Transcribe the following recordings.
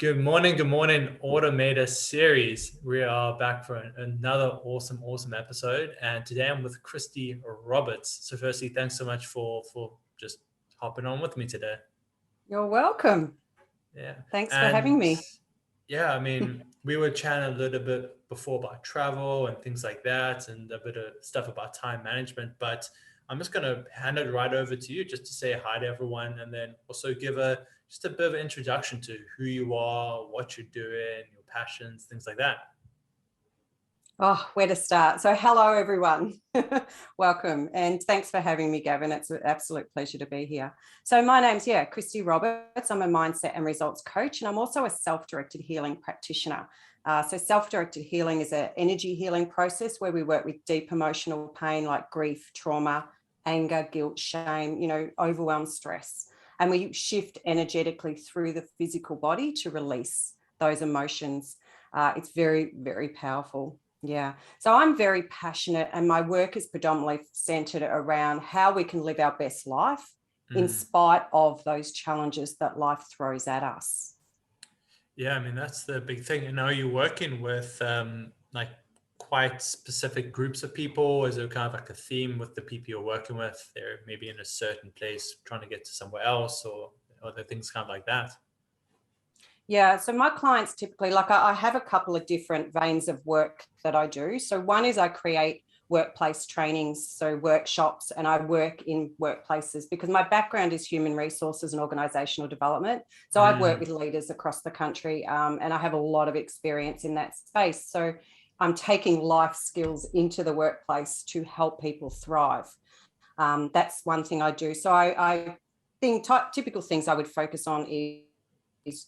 Good morning, Automator Series. We are back for another awesome episode. And today I'm with Christy Roberts. So firstly, thanks so much for just hopping on with me today. You're welcome. Yeah. Thanks for having And me. yeah, I mean, we were chatting a little bit before about travel and things like that and a bit of stuff about time management, but I'm just going to hand it right over to you just to say hi to everyone and then also give just a bit of an introduction to who you are, what you're doing, your passions, things like that. Oh, where to start? So hello, everyone. Welcome. And thanks for having me, Gavin. It's an absolute pleasure to be here. So my name's, Christy Roberts. I'm a mindset and results coach, and I'm also a self-directed healing practitioner. So self-directed healing is an energy healing process where we work with deep emotional pain like grief, trauma, anger, guilt, shame, overwhelm, stress. And we shift energetically through the physical body to release those emotions. It's very, very powerful. Yeah. So I'm very passionate and my work is predominantly centered around how we can live our best life in spite of those challenges that life throws at us. Yeah, I mean, that's the big thing. And are you working with like quite specific groups of people? Is there kind of like a theme with the people you're working with? They're maybe in a certain place trying to get to somewhere else or other things kind of like that? Yeah, so my clients typically, like I have a couple of different veins of work that I do. So one is I create workplace trainings, so workshops, and I work in workplaces because my background is human resources and organizational development. So I've worked with leaders across the country and I have a lot of experience in that space. So I'm taking life skills into the workplace to help people thrive. That's one thing I do. So I think typical things I would focus on is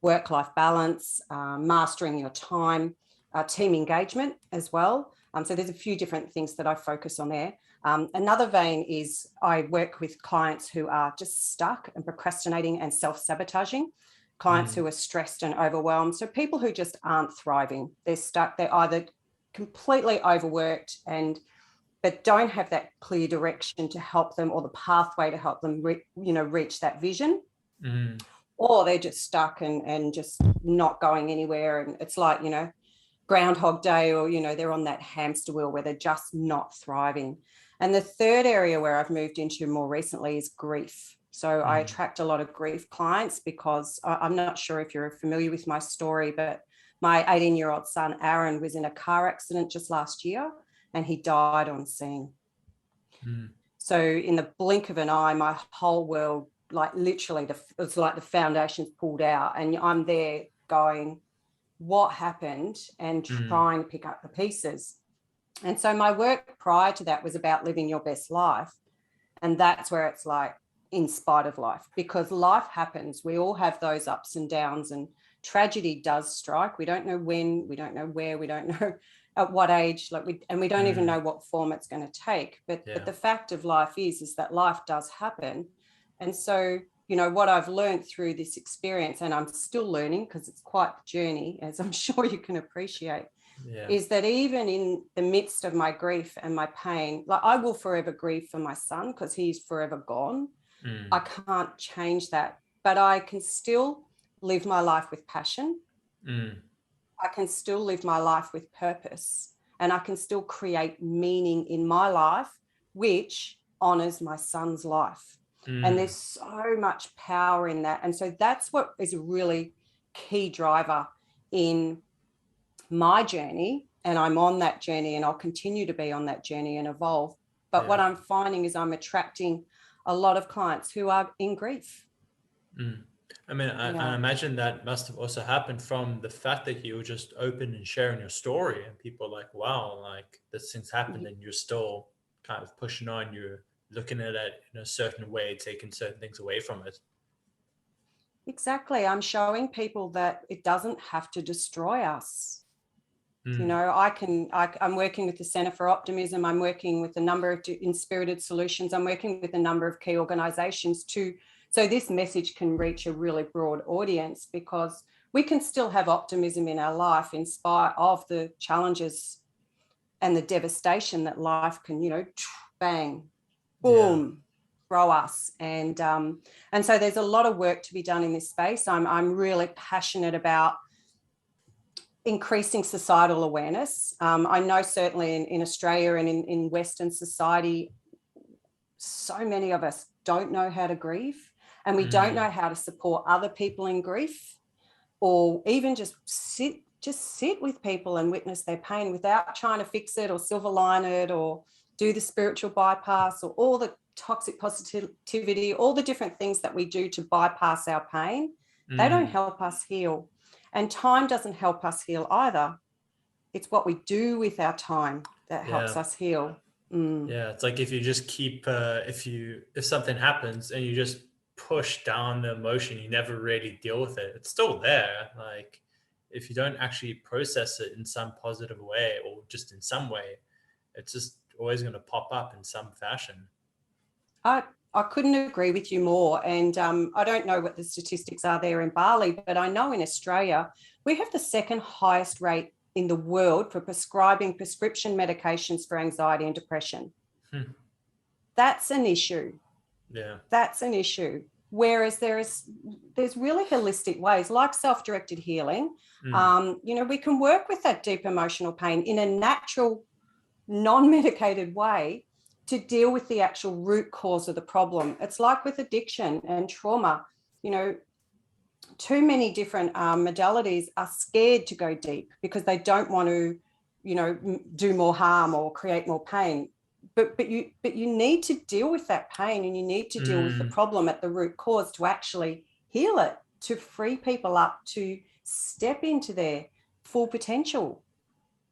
work-life balance, mastering your time, team engagement as well. So there's a few different things that I focus on there. Another vein is I work with clients who are just stuck and procrastinating and self-sabotaging, clients who are stressed and overwhelmed. So people who just aren't thriving, they're stuck, they're either completely overworked but don't have that clear direction to help them or the pathway to help them reach that vision. Or they're just stuck and just not going anywhere. And it's like, Groundhog Day, or, they're on that hamster wheel where they're just not thriving. And the third area where I've moved into more recently is grief. So I attract a lot of grief clients because I'm not sure if you're familiar with my story, but my 18-year-old son, Aaron, was in a car accident just last year and he died on scene. So in the blink of an eye, my whole world, like literally it's like the foundation's pulled out and I'm there going, what happened, and trying to pick up the pieces. And so my work prior to that was about living your best life. And that's where it's like in spite of life, because life happens. We all have those ups and downs and tragedy does strike. We don't know when, we don't know where, we don't know at what age, we don't even know what form it's going to take. But the fact of life is that life does happen. And so, what I've learned through this experience, and I'm still learning because it's quite the journey, as I'm sure you can appreciate, is that even in the midst of my grief and my pain, like I will forever grieve for my son because he's forever gone. I can't change that, but I can still live my life with passion. I can still live my life with purpose, and I can still create meaning in my life, which honors my son's life. And there's so much power in that. And so that's what is a really key driver in my journey. And I'm on that journey and I'll continue to be on that journey and evolve. But what I'm finding is I'm attracting a lot of clients who are in grief. I mean, I imagine that must have also happened from the fact that you were just open and sharing your story and people are like, wow, like this thing's happened and you're still kind of pushing on, you're looking at it in a certain way, taking certain things away from it. Exactly. I'm showing people that it doesn't have to destroy us. I'm working with the Centre for Optimism. I'm working with a number of Inspirited Solutions. I'm working with a number of key organisations so this message can reach a really broad audience, because we can still have optimism in our life in spite of the challenges and the devastation that life can, bang, boom. grow us. And so there's a lot of work to be done in this space. I'm really passionate about increasing societal awareness. I know certainly in Australia and in Western society, so many of us don't know how to grieve, and we don't know how to support other people in grief, or even just sit with people and witness their pain without trying to fix it or silver line it or do the spiritual bypass or all the toxic positivity, all the different things that we do to bypass our pain. They don't help us heal. And time doesn't help us heal either. It's what we do with our time that helps us heal. Yeah, it's like if you just keep if something happens and you just push down the emotion, you never really deal with it. It's still there. Like if you don't actually process it in some positive way or just in some way, it's just always going to pop up in some fashion. I couldn't agree with you more. And I don't know what the statistics are there in Bali, but I know in Australia, we have the second highest rate in the world for prescribing prescription medications for anxiety and depression. That's an issue. Yeah. That's an issue. Whereas there's really holistic ways like self-directed healing. We can work with that deep emotional pain in a natural, non-medicated way to deal with the actual root cause of the problem. It's like with addiction and trauma, too many different modalities are scared to go deep because they don't want to, do more harm or create more pain. But you need to deal with that pain, and you need to deal with the problem at the root cause to actually heal it, to free people up to step into their full potential.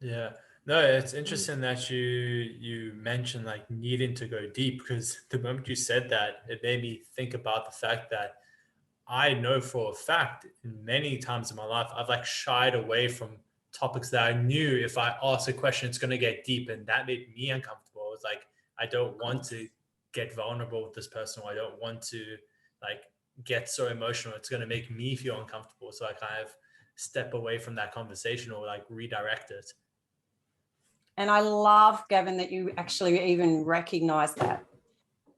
Yeah. No, it's interesting that you mentioned like needing to go deep, because the moment you said that, it made me think about the fact that I know for a fact many times in my life, I've like shied away from topics that I knew if I ask a question, it's going to get deep, and that made me uncomfortable. It was like, I don't want to get vulnerable with this person, or I don't want to like get so emotional. It's going to make me feel uncomfortable. So I kind of step away from that conversation or like redirect it. And I love, Gavin, that you actually even recognize that.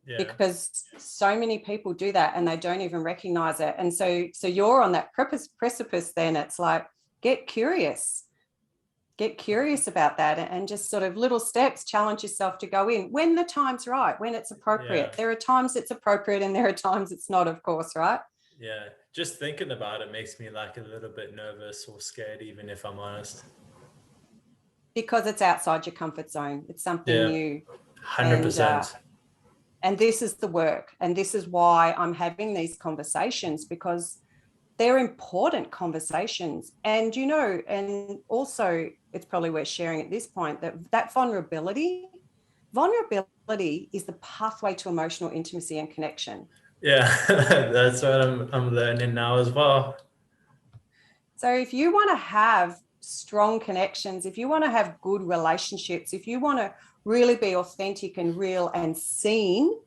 Yeah. Because so many people do that and they don't even recognize it. And so you're on that precipice then. It's like, get curious about that, and just sort of little steps, challenge yourself to go in when the time's right, when it's appropriate. Yeah. There are times it's appropriate and there are times it's not, of course, right? Yeah. Just thinking about it makes me like a little bit nervous or scared, even if I'm honest. Because it's outside your comfort zone. It's something new. 100%. And this is the work. And this is why I'm having these conversations, because they're important conversations. And, and also it's probably worth sharing at this point that vulnerability is the pathway to emotional intimacy and connection. Yeah, that's what I'm learning now as well. So if you want to have strong connections, if you want to have good relationships, if you want to really be authentic and real and seen,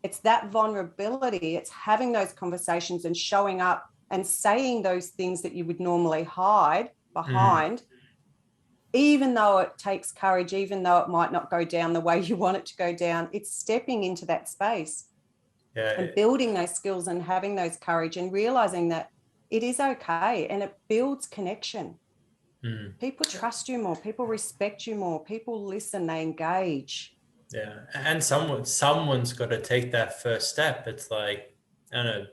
it's that vulnerability. It's having those conversations and showing up and saying those things that you would normally hide behind, even though it takes courage, even though it might not go down the way you want it to go down. It's stepping into that space and building those skills and having those courage and realizing that it is okay, and it builds connection. People trust you more, people respect you more, people listen, they engage. Yeah. And someone's got to take that first step. It's like, I don't know,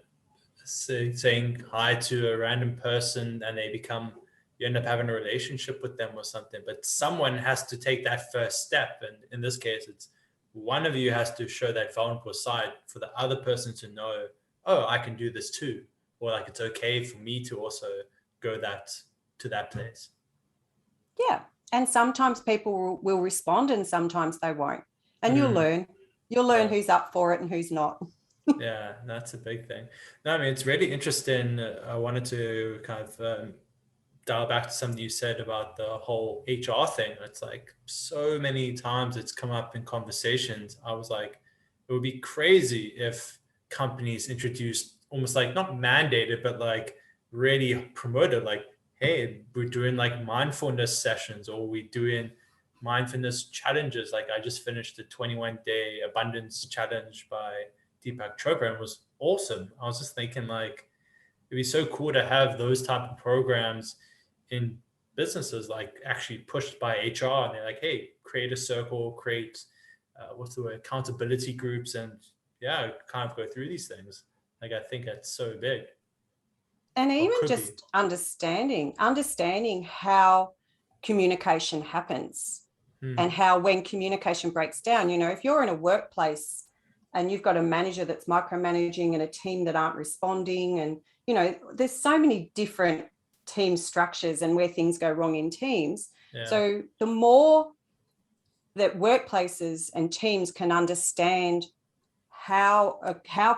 saying hi to a random person and you end up having a relationship with them or something, but someone has to take that first step. And in this case, it's one of you has to show that vulnerable side for the other person to know, oh, I can do this too. Or like, it's okay for me to also go to that place. Yeah. And sometimes people will respond and sometimes they won't. And you'll learn who's up for it and who's not. Yeah, that's a big thing. No, I mean, it's really interesting. I wanted to kind of dial back to something you said about the whole HR thing. It's like so many times it's come up in conversations. I was like, it would be crazy if companies introduced almost like not mandated, but like really promoted, like, hey, we're doing like mindfulness sessions, or we're doing mindfulness challenges. Like I just finished the 21-day abundance challenge by Deepak Chopra and it was awesome. I was just thinking like, it'd be so cool to have those type of programs in businesses, like actually pushed by HR. And they're like, hey, create a circle, create what's the word, accountability groups, and yeah, kind of go through these things. Like I think that's so big. And Or even could be. just understanding how communication happens and how when communication breaks down, you know, if you're in a workplace and you've got a manager that's micromanaging and a team that aren't responding, and, you know, there's so many different team structures and where things go wrong in teams. Yeah. So the more that workplaces and teams can understand how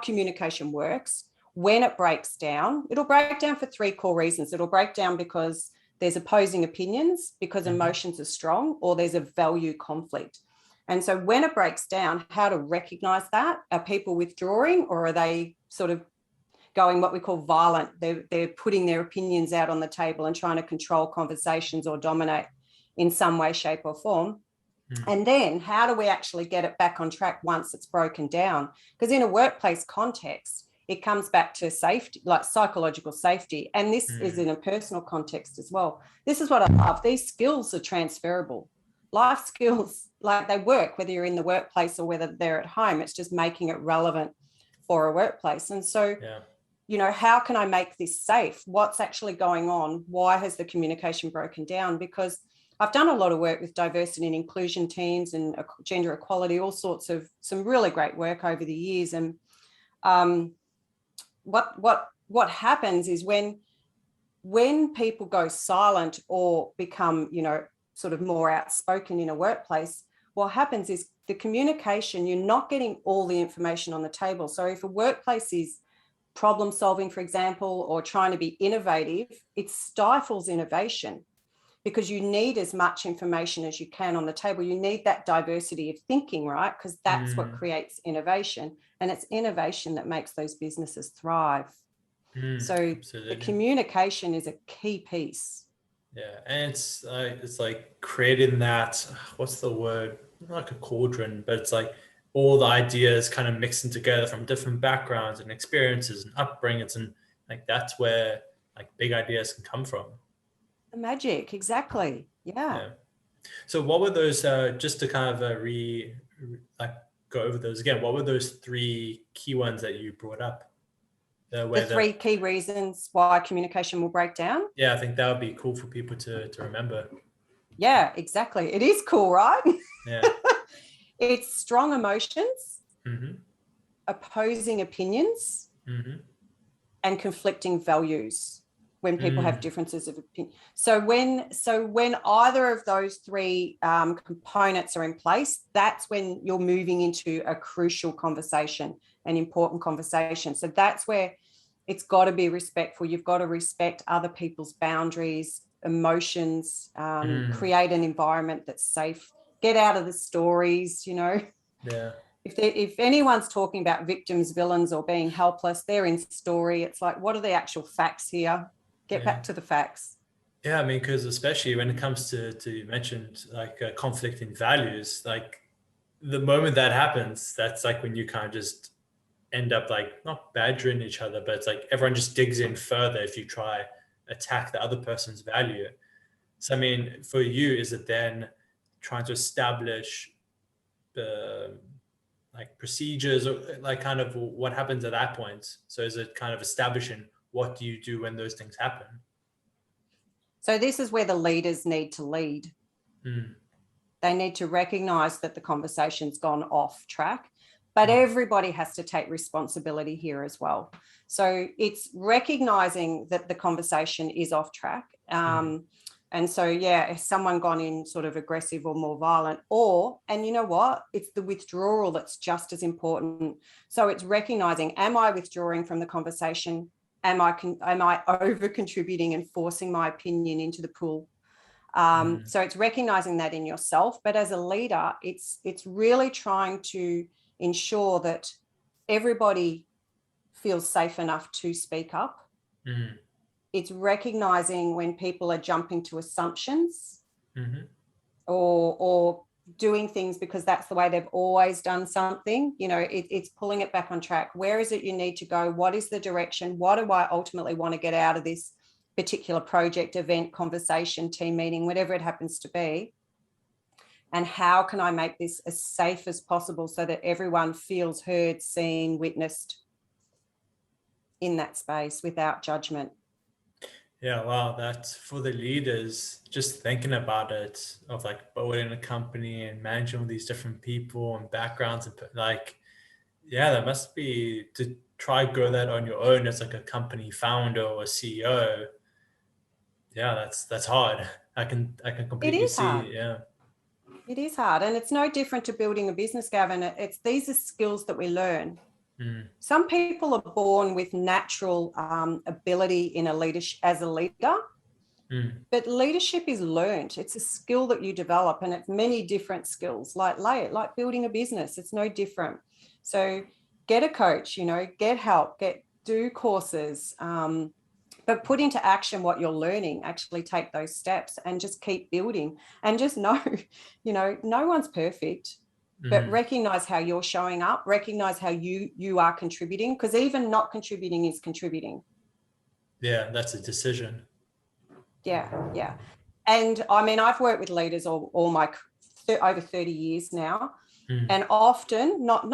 communication works, when it breaks down, it'll break down for three core reasons. It'll break down because there's opposing opinions, because emotions are strong, or there's a value conflict. And so when it breaks down, how to recognize that. Are people withdrawing, or are they sort of going what we call violent? They're putting their opinions out on the table and trying to control conversations or dominate in some way, shape or form. And then how do we actually get it back on track once it's broken down? Because in a workplace context, it comes back to safety, like psychological safety. And this is in a personal context as well. This is what I love. These skills are transferable. Life skills, like they work, whether you're in the workplace or whether they're at home. It's just making it relevant for a workplace. And so, you know, how can I make this safe? What's actually going on? Why has the communication broken down? Because I've done a lot of work with diversity and inclusion teams and gender equality, all sorts of some really great work over the years. And what happens is when people go silent or become, you know, sort of more outspoken in a workplace, what happens is the communication, you're not getting all the information on the table. So if a workplace is problem solving, for example, or trying to be innovative, it stifles innovation, because you need as much information as you can on the table. You need that diversity of thinking, right? Because that's what creates innovation. And it's innovation that makes those businesses thrive. So absolutely. the communication is a key piece. Yeah, and it's like creating that, what's the word? Not like a cauldron, but it's like all the ideas kind of mixing together from different backgrounds and experiences and upbringings, and like that's where like big ideas can come from. The magic, exactly. Yeah. So what were those, just to kind of go over those again, what were those three key ones that you brought up? The three key reasons why communication will break down? Yeah, I think that would be cool for people to remember. Yeah, exactly. It is cool, right? Yeah. It's strong emotions, opposing opinions, and conflicting values. When people have differences of opinion. So when either of those three components are in place, that's when you're moving into a crucial conversation, an important conversation. So that's where it's got to be respectful. You've got to respect other people's boundaries, emotions, create an environment that's safe. Get out of the stories, you know. Yeah. If anyone's talking about victims, villains, or being helpless, they're in story. It's like, what are the actual facts here? Get back to the facts. Yeah, I mean, because especially when it comes to you mentioned like conflict in values, like the moment that happens, that's like when you kind of just end up like not badgering each other, but it's like everyone just digs in further if you try attack the other person's value. So I mean, for you, is it then trying to establish the like procedures, or like kind of what happens at that point? So is it kind of establishing what do you do when those things happen? So this is where the leaders need to lead. They need to recognize that the conversation's gone off track, but everybody has to take responsibility here as well. So it's recognizing that the conversation is off track. And so, yeah, has someone gone in sort of aggressive or more violent, and you know what? It's the withdrawal that's just as important. So it's recognizing, am I withdrawing from the conversation? Am I over contributing and forcing my opinion into the pool? So it's recognizing that in yourself, but as a leader, it's really trying to ensure that everybody feels safe enough to speak up. It's recognizing when people are jumping to assumptions. or doing things because that's the way they've always done something. It's pulling it back on track. Where is it you need to go? What is the direction? What do I ultimately want to get out of this particular project, event, conversation, team meeting, whatever it happens to be? And how can I make this as safe as possible so that everyone feels heard, seen, witnessed in that space without judgment? Yeah, wow, that's for the leaders, just thinking about it, of like building a company and managing all these different people and backgrounds, and like, yeah, that must be to try grow that on your own as like a company founder or CEO. Yeah, that's hard. I can It completely is hard. see. Yeah. It is hard. And it's no different to building a business, Gavin. These are skills that we learn. Mm, Some people are born with natural ability in a leadership as a leader, mm, but leadership is learned. It's a skill that you develop, and it's many different skills. Like building a business, it's no different. So get a coach, get help, do courses, but put into action what you're learning. Actually take those steps and just keep building. And just know, no one's perfect. But mm. recognize how you're showing up, recognize how you are contributing, because even not contributing is contributing. Yeah, that's a decision. Yeah. And I mean, I've worked with leaders all my over 30 years now, Mm, and often, not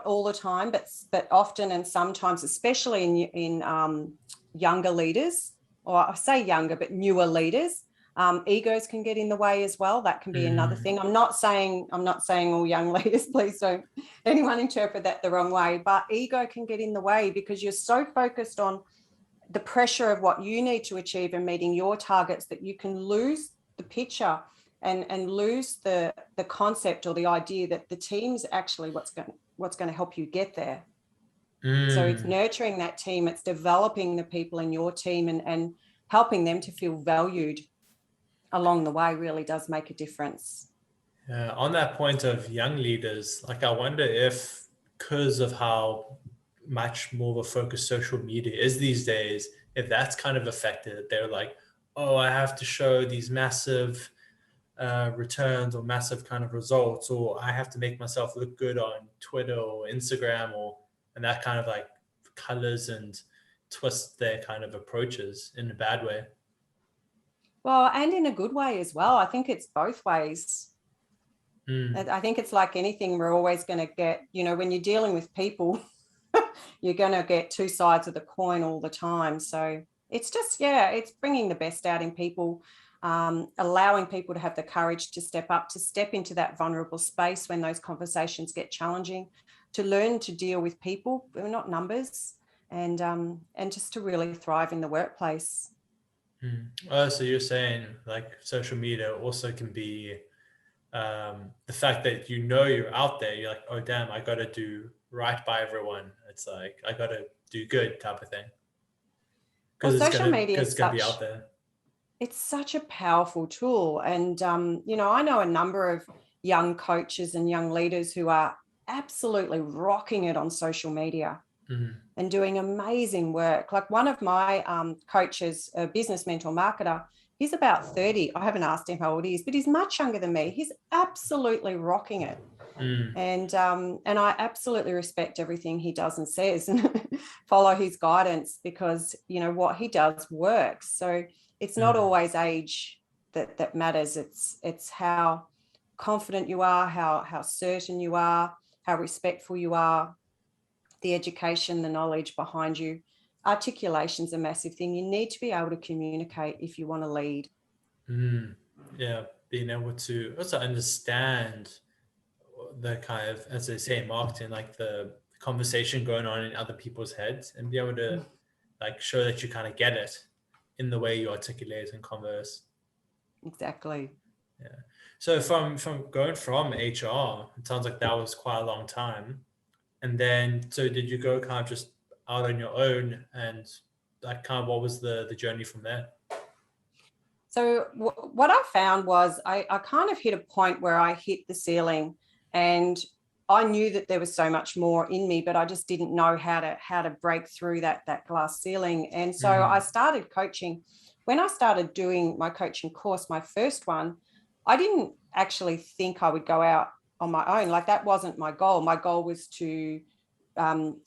all the time, but often and sometimes, especially in younger leaders, or I say younger, but newer leaders, egos can get in the way as well. That can be another mm. thing. I'm not saying all young leaders, please don't anyone interpret that the wrong way, but ego can get in the way because you're so focused on the pressure of what you need to achieve and meeting your targets that you can lose the picture and lose the concept or the idea that the team's actually what's going to help you get there. So it's nurturing that team, it's developing the people in your team and helping them to feel valued along the way really does make a difference. On that point of young leaders, like I wonder if, because of how much more of a focus social media is these days, if that's kind of affected it. They're like, oh, I have to show these massive returns or massive kind of results, or I have to make myself look good on Twitter or Instagram, and that kind of like colors and twists their kind of approaches in a bad way. Well, and in a good way as well. I think it's both ways. Mm, I think it's like anything, we're always going to get, when you're dealing with people, you're going to get two sides of the coin all the time. So it's just, it's bringing the best out in people, allowing people to have the courage to step up, to step into that vulnerable space when those conversations get challenging, to learn to deal with people, we're not numbers, and just to really thrive in the workplace. Oh, so you're saying like social media also can be the fact that you're out there, you're like, oh damn, I got to do right by everyone. It's like I got to do good type of thing Well, because social media it's is gonna be out there. it's such a powerful tool. And, I know a number of young coaches and young leaders who are absolutely rocking it on social media Mm, and doing amazing work. Like one of my coaches, a business mentor marketer, he's about 30. I haven't asked him how old he is, but he's much younger than me. He's absolutely rocking it. mm, And I absolutely respect everything he does and says and follow his guidance because, what he does works. So it's not mm, always age that matters. It's how confident you are, how certain you are, how respectful you are, the education, the knowledge behind you. Articulation's a massive thing. You need to be able to communicate if you want to lead. mm. Yeah, being able to also understand the kind of, as they say in marketing, like the conversation going on in other people's heads, and be able to like show that you kind of get it in the way you articulate and converse. Exactly. Yeah. So from going from HR, it sounds like that was quite a long time. And then, so did you go kind of just out on your own, and like kind of what was the journey from there? So what I found was I kind of hit a point where I hit the ceiling, and I knew that there was so much more in me, but I just didn't know how to break through that glass ceiling. And so I started coaching. When I started doing my coaching course, my first one, I didn't actually think I would go out on my own. Like, that wasn't my goal. My goal was to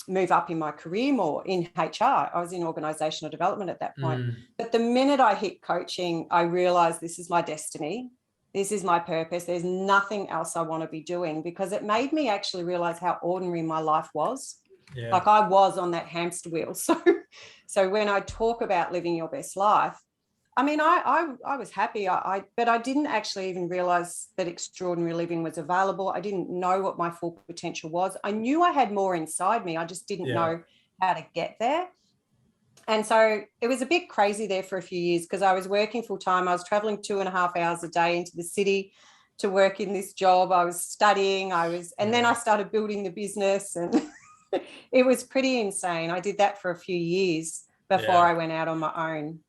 move up in my career more in HR. I was in organizational development at that point. But the minute I hit coaching, I realized this is my destiny. This is my purpose. There's nothing else I want to be doing, because it made me actually realize how ordinary my life was. Yeah. Like, I was on that hamster wheel. So when I talk about living your best life, I mean, I was happy, but I didn't actually even realize that extraordinary living was available. I didn't know what my full potential was. I knew I had more inside me. I just didn't know how to get there. And so it was a bit crazy there for a few years, because I was working full time. I was traveling 2.5 hours a day into the city to work in this job. I was studying, and then I started building the business, and it was pretty insane. I did that for a few years before I went out on my own.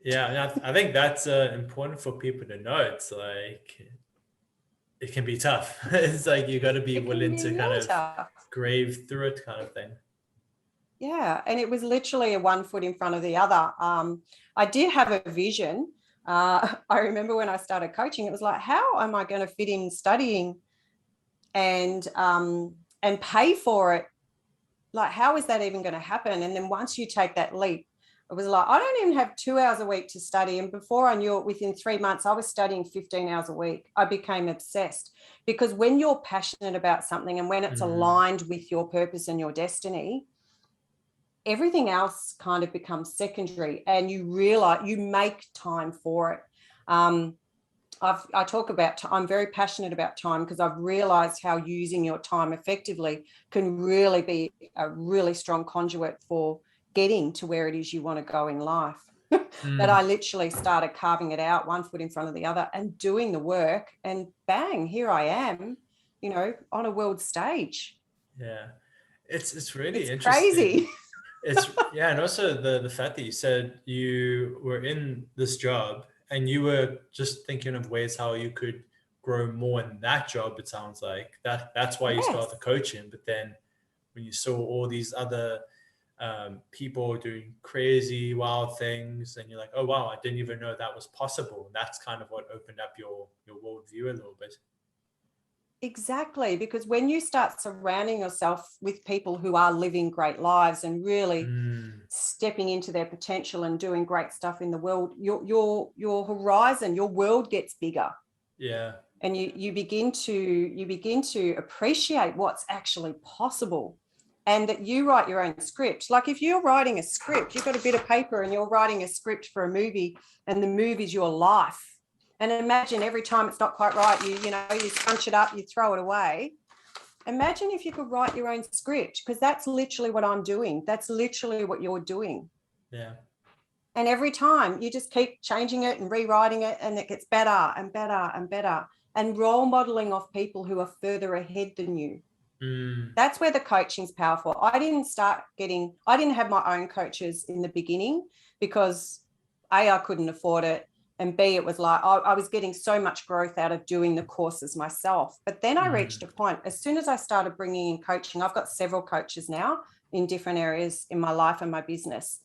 Yeah, I think that's important for people to know. It's like, it can be tough. It's like, you got to be willing to kind of grave through it, kind of thing. Yeah, and it was literally a one foot in front of the other. I did have a vision. I remember when I started coaching, it was like, how am I going to fit in studying and pay for it? Like, how is that even going to happen? And then once you take that leap, it was like, I don't even have 2 hours a week to study. And before I knew it, within 3 months, I was studying 15 hours a week. I became obsessed, because when you're passionate about something and when it's aligned with your purpose and your destiny, everything else kind of becomes secondary, and you realize you make time for it. I talk about, I'm very passionate about time, because I've realized how using your time effectively can really be a really strong conduit for getting to where it is you want to go in life. But I literally started carving it out, one foot in front of the other, and doing the work, and bang, here I am, on a world stage. Yeah, it's really interesting. Crazy. And also the fact that you said you were in this job and you were just thinking of ways how you could grow more in that job. It sounds like that's why you started coaching. But then when you saw all these other people doing crazy, wild things, and you're like, oh wow, I didn't even know that was possible. And that's kind of what opened up your worldview a little bit. Exactly, because when you start surrounding yourself with people who are living great lives and really stepping into their potential and doing great stuff in the world, your horizon, your world gets bigger. Yeah. And you begin to appreciate what's actually possible, and that you write your own script. Like, if you're writing a script, you've got a bit of paper and you're writing a script for a movie, and the movie's your life. And imagine every time it's not quite right, you scrunch it up, you throw it away. Imagine if you could write your own script, because that's literally what I'm doing. That's literally what you're doing. Yeah. And every time you just keep changing it and rewriting it, and it gets better and better and better, and role modeling off people who are further ahead than you. That's where the coaching's powerful. I didn't have my own coaches in the beginning, because A, I couldn't afford it, and B, it was like I was getting so much growth out of doing the courses myself. But then I reached a point, as soon as I started bringing in coaching, I've got several coaches now in different areas in my life and my business.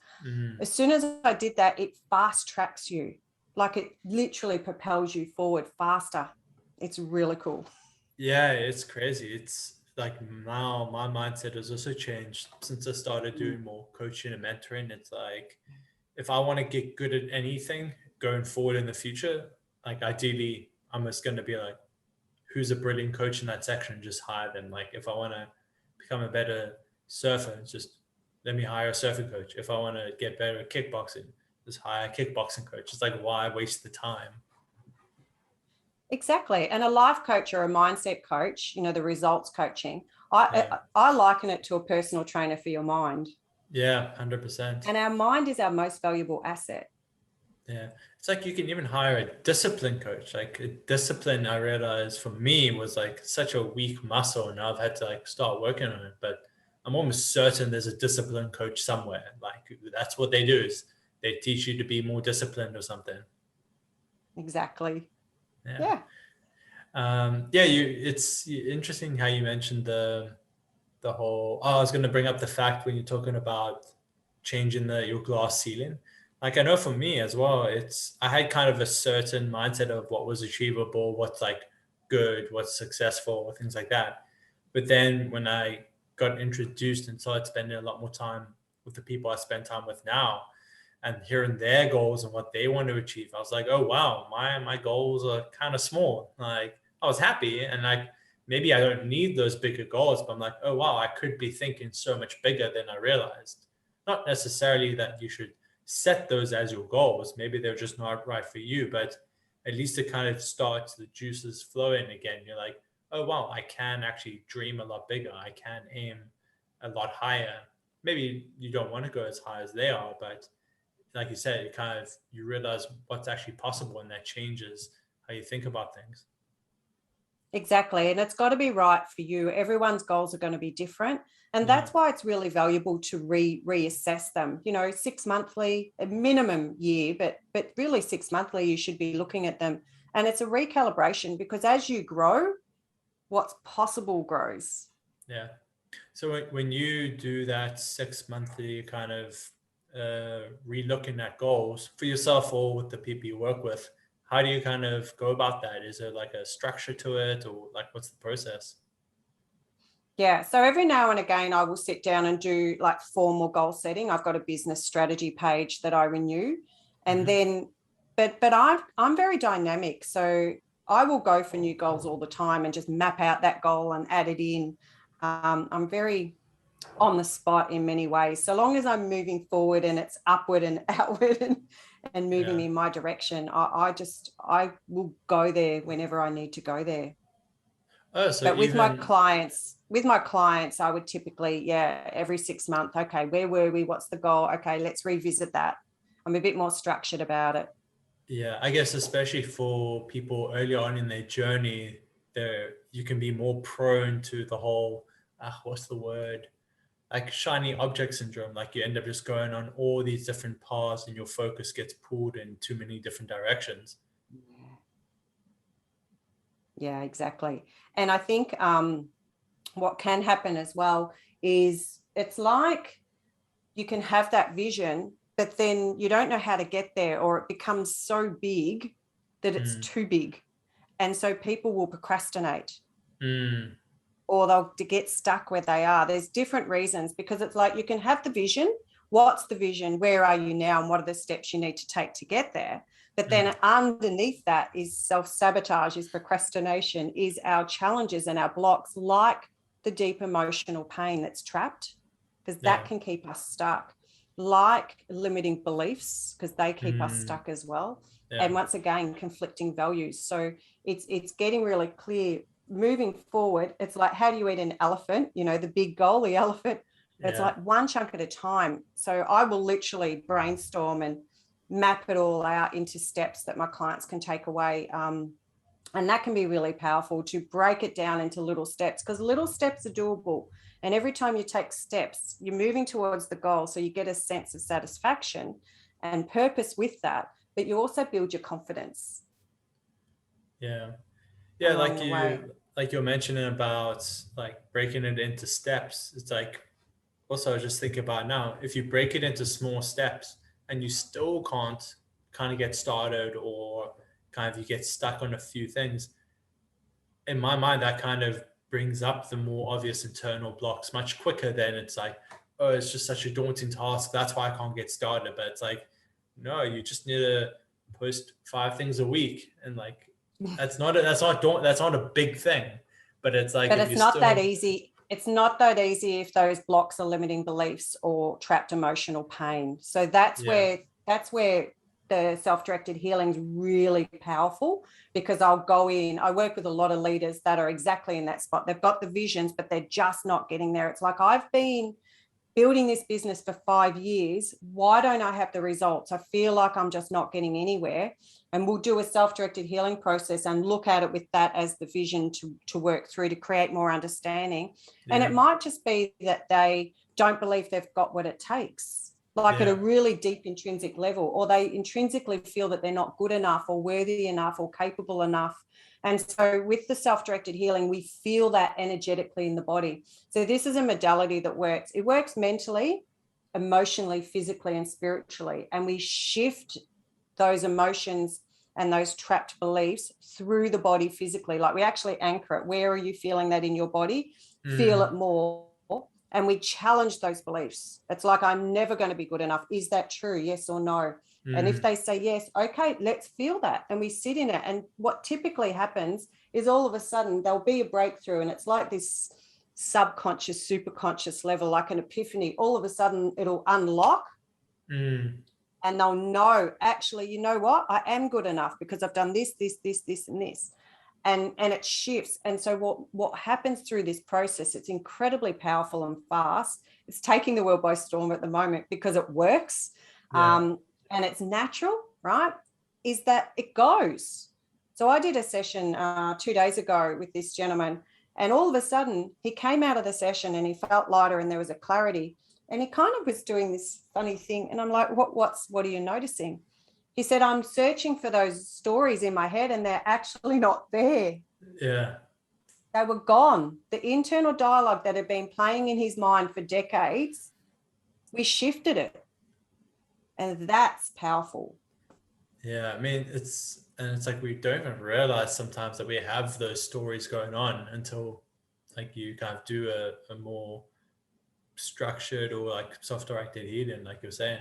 As soon as I did that, it fast tracks you. Like, it literally propels you forward faster. It's really cool. Yeah, it's crazy. It's like, now my mindset has also changed since I started doing more coaching and mentoring. It's like, if I want to get good at anything going forward in the future, like, ideally I'm just going to be like, who's a brilliant coach in that section, just hire them. Like, if I want to become a better surfer, just let me hire a surfing coach. If I want to get better at kickboxing, just hire a kickboxing coach. It's like, why waste the time? Exactly. And a life coach or a mindset coach, the results coaching, I liken it to a personal trainer for your mind. Yeah, 100%. And our mind is our most valuable asset. Yeah. It's like, you can even hire a discipline coach. Like, a discipline, I realized for me, was like such a weak muscle, and I've had to like start working on it. But I'm almost certain there's a discipline coach somewhere. Like, that's what they do, is they teach you to be more disciplined or something. Exactly. Yeah. It's interesting how you mentioned the whole, I was going to bring up the fact when you're talking about changing your glass ceiling. Like I know for me as well, I had kind of a certain mindset of what was achievable, what's like good, what's successful, things like that. But then when I got introduced and started spending a lot more time with the people I spend time with now and hearing their goals and what they want to achieve, I was like, oh wow, my goals are kind of small. Like I was happy and like maybe I don't need those bigger goals, but I'm like, oh wow, I could be thinking so much bigger than I realized. Not necessarily that you should set those as your goals. Maybe they're just not right for you, but at least it kind of starts the juices flowing again. You're like, oh wow, I can actually dream a lot bigger. I can aim a lot higher. Maybe you don't want to go as high as they are, but like you said, you realize what's actually possible, and that changes how you think about things. Exactly. And it's got to be right for you. Everyone's goals are going to be different. And Yeah. that's why it's really valuable to reassess them. 6 monthly, a minimum year, but really 6 monthly, you should be looking at them. And it's a recalibration, because as you grow, what's possible grows. Yeah. So when you do that 6 monthly kind of re-looking at goals for yourself or with the people you work with, how do you kind of go about that? Is there like a structure to it, or like what's the process? Yeah. So every now and again, I will sit down and do like formal goal setting. I've got a business strategy page that I renew. And Hmm. then, but I'm very dynamic. So I will go for new goals all the time and just map out that goal and add it in. I'm very on the spot in many ways. So long as I'm moving forward and it's upward and outward and moving Yeah. in my direction, I will go there whenever I need to go there. Oh, so But even with my clients, I would typically, yeah, every 6 months, okay, where were we? What's the goal? Okay, let's revisit that. I'm a bit more structured about it. yeah, I guess especially for people early on in their journey, there you can be more prone to the whole what's the word? Like shiny object syndrome. Like you end up just going on all these different paths and your focus gets pulled in too many different directions. Yeah, exactly. And I think what can happen as well is it's like you can have that vision, but then you don't know how to get there, or it becomes so big that it's Mm. too big. And so people will procrastinate, Mm. or they'll get stuck where they are. There's different reasons, because it's like you can have the vision. What's the vision? Where are you now? And what are the steps you need to take to get there? But then Mm. underneath that is self-sabotage, is procrastination, is our challenges and our blocks, like the deep emotional pain that's trapped, because that Yeah. can keep us stuck, like limiting beliefs, because they keep us Mm. stuck as well. Yeah. And once again, conflicting values. So it's getting really clear moving forward. It's like, how do you eat an elephant? The big goal, the elephant. It's Yeah. like one chunk at a time. So I will literally brainstorm and map it all out into steps that my clients can take away. And that can be really powerful, to break it down into little steps, because little steps are doable. And every time you take steps, you're moving towards the goal. So you get a sense of satisfaction and purpose with that, but you also build your confidence Yeah. Yeah, along the way. like you're mentioning about like breaking it into steps. It's like also I was just thinking about now, if you break it into small steps and you still can't kind of get started, or kind of you get stuck on a few things, in my mind that kind of brings up the more obvious internal blocks much quicker than it's like, oh, it's just such a daunting task, that's why I can't get started. But it's like, no, you just need to post 5 things a week, and like that's not a big thing. But it's like But if it's you not that still, easy. It's not that easy if those blocks are limiting beliefs or trapped emotional pain. So yeah. that's where the self-directed healing is really powerful, because I'll go in. I work with a lot of leaders that are exactly in that spot. They've got the visions, but they're just not getting there. It's like, I've been building this business for 5 years. Why don't I have the results? I feel like I'm just not getting anywhere. And we'll do a self-directed healing process and look at it with that as the vision to work through, to create more understanding. And it Yeah. might just be that they don't believe they've got what it takes, like at a Yeah. really deep intrinsic level, or they intrinsically feel that they're not good enough or worthy enough or capable enough. And so with the self-directed healing, we feel that energetically in the body. So this is a modality that works. It works mentally, emotionally, physically, and spiritually. And we shift those emotions and those trapped beliefs through the body physically. Like we actually anchor it. Where are you feeling that in your body? Feel it more. And we challenge those beliefs. It's like, I'm never going to be good enough. Is that true? Yes or no? And if they say yes, okay, let's feel that. And we sit in it. And what typically happens is all of a sudden there'll be a breakthrough. And it's like this subconscious, superconscious level, like an epiphany. All of a sudden it'll unlock. And they'll know, actually, you know what? I am good enough because I've done this, this, this, this, and this. And it shifts. And so what happens through this process, it's incredibly powerful and fast. It's taking the world by storm at the moment because it works. And it's natural, right? Is that it goes. So I did a session 2 days ago with this gentleman, and all of a sudden he came out of the session and he felt lighter and there was a clarity. And he kind of was doing this funny thing. And I'm like, what are you noticing? He said, I'm searching for those stories in my head and they're actually not there. Yeah. They were gone. The internal dialogue that had been playing in his mind for decades, we shifted it. And that's powerful. Yeah. I mean, it's like we don't even realize sometimes that we have those stories going on until like you kind of do a more structured or like self-directed healing, like you're saying.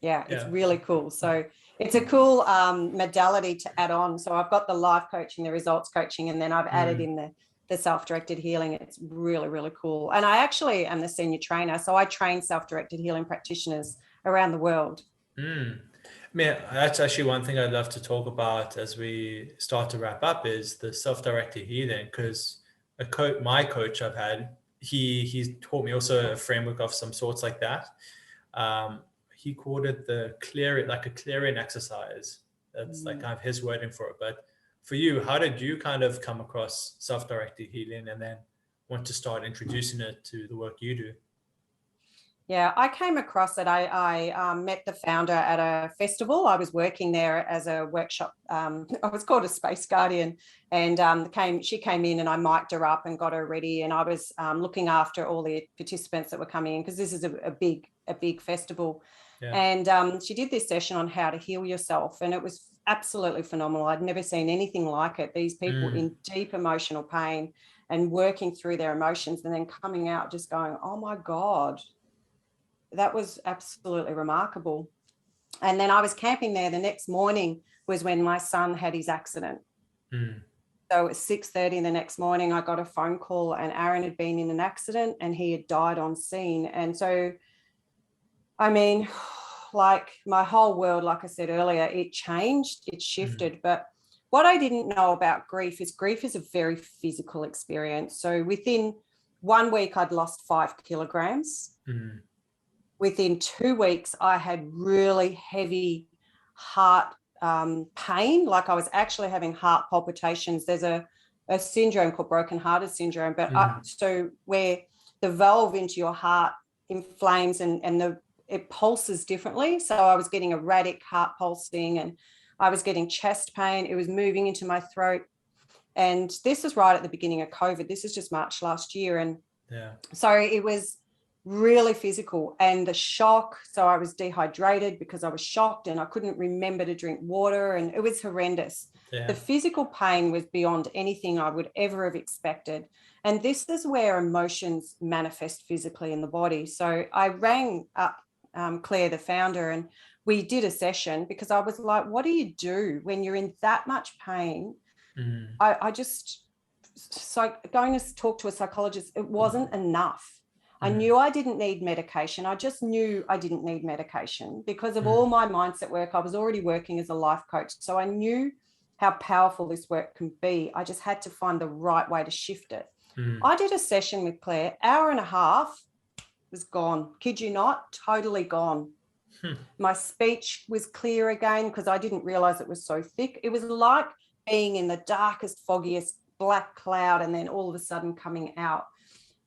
Yeah, it's really cool. So it's a cool modality to add on. So I've got the life coaching, the results coaching, and then I've added in the self-directed healing. It's really, really cool. And I actually am the senior trainer. So I train self-directed healing practitioners around the world. I mean, that's actually one thing I'd love to talk about as we start to wrap up is the self-directed healing, because my coach I've had, he's taught me also a framework of some sorts like that. He called it a clearing exercise. That's like kind of his wording for it. But for you, how did you kind of come across self-directed healing and then want to start introducing it to the work you do? Yeah, I came across it. I met the founder at a festival. I was working there as a workshop. I was called a space guardian, and she came in and I mic'd her up and got her ready. And I was looking after all the participants that were coming in because this is a big festival. Yeah. And she did this session on how to heal yourself, and it was absolutely phenomenal. I'd never seen anything like it. These people in deep emotional pain and working through their emotions, and then coming out just going, "Oh my God." That was absolutely remarkable. And then I was camping there. The next morning was when my son had his accident. So at 6:30 the next morning, I got a phone call and Aaron had been in an accident and he had died on scene. And so, I mean, like my whole world, like I said earlier, it changed, it shifted. But what I didn't know about grief is a very physical experience. So within 1 week, I'd lost 5 kilograms. Within 2 weeks, I had really heavy heart pain, like I was actually having heart palpitations. There's a syndrome called broken-hearted syndrome, but so where the valve into your heart inflames and it pulses differently. So I was getting erratic heart pulsing and I was getting chest pain. It was moving into my throat. And this is right at the beginning of COVID. This is just March last year. And so it was really physical, and the shock. So I was dehydrated because I was shocked and I couldn't remember to drink water, and it was horrendous. The physical pain was beyond anything I would ever have expected. And this is where emotions manifest physically in the body. So I rang up Claire, the founder, and we did a session because I was like, what do you do when you're in that much pain? I just, so going to talk to a psychologist, it wasn't enough. I knew I didn't need medication. I just knew I didn't need medication because of all my mindset work. I was already working as a life coach. So I knew how powerful this work can be. I just had to find the right way to shift it. I did a session with Claire, hour and a half, was gone. Kid you not, totally gone. My speech was clear again because I didn't realize it was so thick. It was like being in the darkest, foggiest black cloud and then all of a sudden coming out.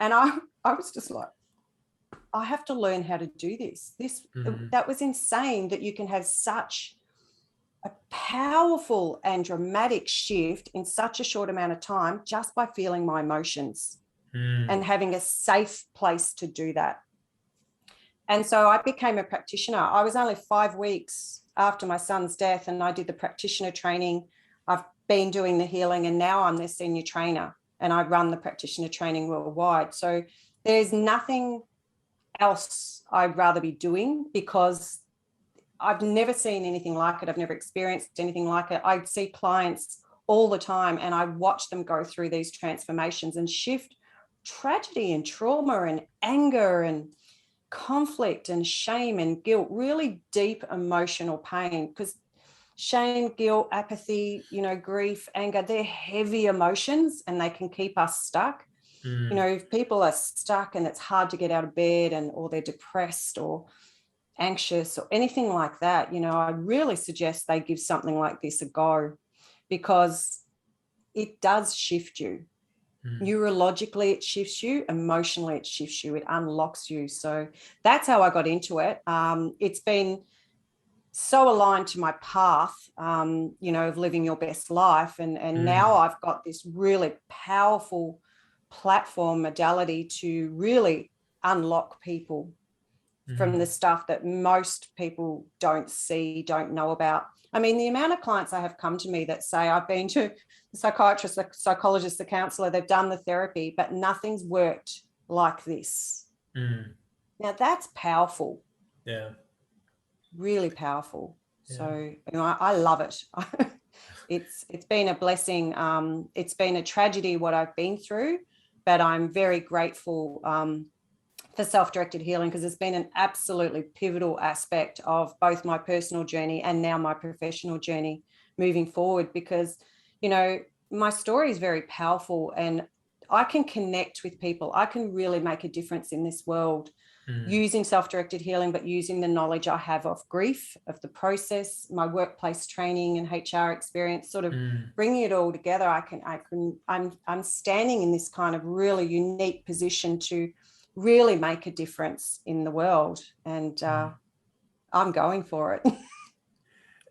And I was just like, I have to learn how to do this. That was insane that you can have such a powerful and dramatic shift in such a short amount of time just by feeling my emotions. and having a safe place to do that. And so I became a practitioner. I was only 5 weeks after my son's death, and I did the practitioner training. I've been doing the healing, and now I'm their senior trainer, and I run the practitioner training worldwide. So there's nothing else I'd rather be doing, because I've never seen anything like it. I've never experienced anything like it. I see clients all the time, and I watch them go through these transformations and shift tragedy and trauma and anger and conflict and shame and guilt, really deep emotional pain, because shame, guilt, apathy, grief, anger, they're heavy emotions and they can keep us stuck. If people are stuck and it's hard to get out of bed, or they're depressed or anxious or anything like that, I really suggest they give something like this a go, because it does shift you. Neurologically, it shifts you. Emotionally, it shifts you. It unlocks you. So that's how I got into it. It's been so aligned to my path, of living your best life. And now I've got this really powerful platform modality to really unlock people from the stuff that most people don't see, don't know about. I mean, the amount of clients I have come to me that say, I've been to the psychiatrist, the psychologist, the counselor, they've done the therapy, but nothing's worked like this. Now that's powerful. Yeah. Really powerful. Yeah. So, I love it. It's been a blessing. It's been a tragedy what I've been through, but I'm very grateful for self-directed healing, because it's been an absolutely pivotal aspect of both my personal journey and now my professional journey moving forward, because, my story is very powerful and I can connect with people. I can really make a difference in this world using self-directed healing, but using the knowledge I have of grief, of the process, my workplace training and HR experience, sort of bringing it all together. I'm standing in this kind of really unique position to really make a difference in the world, and I'm going for it.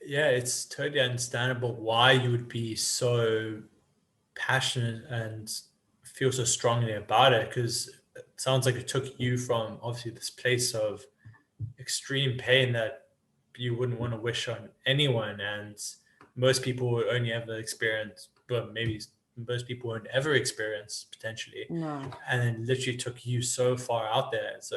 Yeah, it's totally understandable why you would be so passionate and feel so strongly about it, because it sounds like it took you from obviously this place of extreme pain that you wouldn't want to wish on anyone, and most people would only ever experience, but maybe most people won't ever experience potentially. No. And then literally took you so far out there. So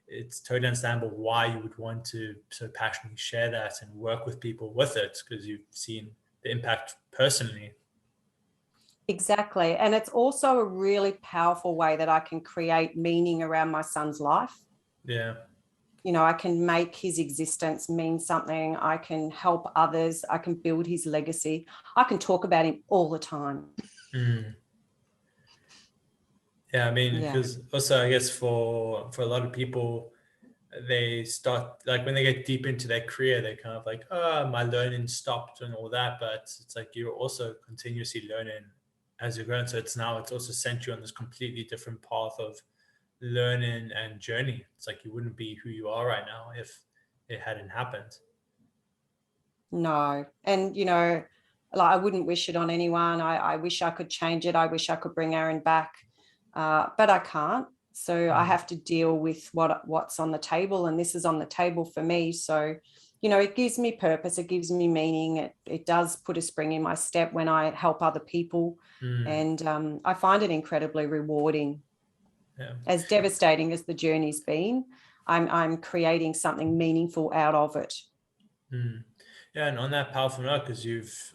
it's totally understandable why you would want to so passionately share that and work with people with it, because you've seen the impact personally. Exactly. And it's also a really powerful way that I can create meaning around my son's life. Yeah. I can make his existence mean something. I can help others. I can build his legacy. I can talk about him all the time. Yeah, I mean, because also I guess for a lot of people, they start, like when they get deep into their career, they kind of like, oh, my learning stopped and all that. But it's like you're also continuously learning as you're going. So it's also sent you on this completely different path of learning and journey. It's like you wouldn't be who you are right now if it hadn't happened. No. And, I wouldn't wish it on anyone. I wish I could change it. I wish I could bring Aaron back, but I can't. So I have to deal with what's on the table, and this is on the table for me. So, it gives me purpose. It gives me meaning. It does put a spring in my step when I help other people. And I find it incredibly rewarding. Yeah. As devastating as the journey's been, I'm creating something meaningful out of it. Yeah, and on that powerful note, because you've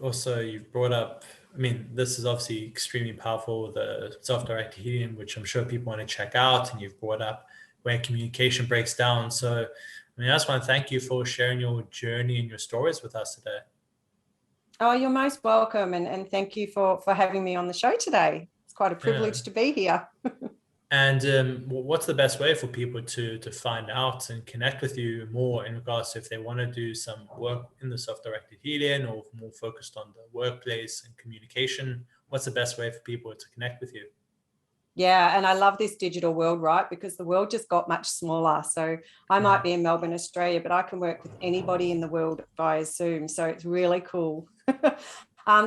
brought up, I mean, this is obviously extremely powerful, the self-directed healing, which I'm sure people want to check out, and you've brought up where communication breaks down. So, I mean, I just want to thank you for sharing your journey and your stories with us today. Oh, you're most welcome, and thank you for having me on the show today. It's quite a privilege to be here. And what's the best way for people to find out and connect with you more in regards to if they want to do some work in the self-directed healing or more focused on the workplace and communication? What's the best way for people to connect with you? Yeah, and I love this digital world, right? Because the world just got much smaller. So I might be in Melbourne, Australia, but I can work with anybody in the world via Zoom. So it's really cool.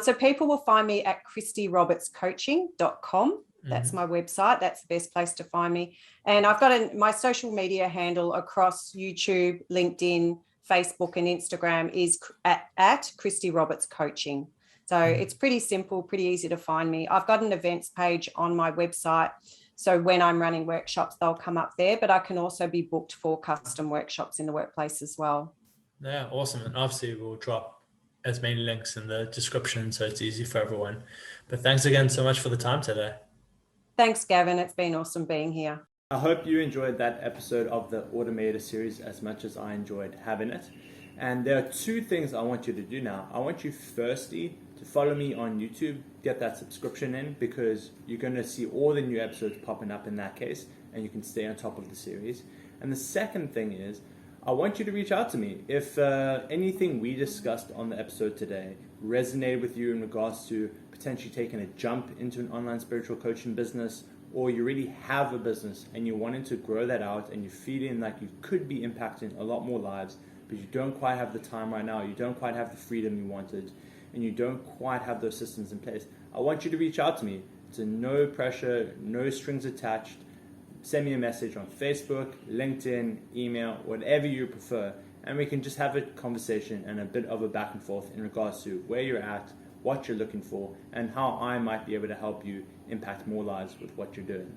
So people will find me at ChristyRobertsCoaching.com. That's my website. That's the best place to find me. And I've got my social media handle across YouTube, LinkedIn, Facebook, and Instagram is at Christy Roberts Coaching. So it's pretty simple, pretty easy to find me. I've got an events page on my website. So when I'm running workshops, they'll come up there, but I can also be booked for custom workshops in the workplace as well. Yeah, awesome. And obviously we'll drop as many links in the description so it's easy for everyone. But thanks again so much for the time today. Thanks, Gavin. It's been awesome being here. I hope you enjoyed that episode of the Automator series as much as I enjoyed having it. And there are two things I want you to do now. I want you firstly to follow me on YouTube, get that subscription in, because you're going to see all the new episodes popping up in that case, and you can stay on top of the series. And the second thing is, I want you to reach out to me. If anything we discussed on the episode today resonated with you in regards to potentially taking a jump into an online spiritual coaching business, or you really have a business and you're wanting to grow that out and you're feeling like you could be impacting a lot more lives, but you don't quite have the time right now, you don't quite have the freedom you wanted, and you don't quite have those systems in place, I want you to reach out to me. It's a no pressure, no strings attached. Send me a message on Facebook, LinkedIn, email, whatever you prefer, and we can just have a conversation and a bit of a back and forth in regards to where you're at, what you're looking for, and how I might be able to help you impact more lives with what you're doing.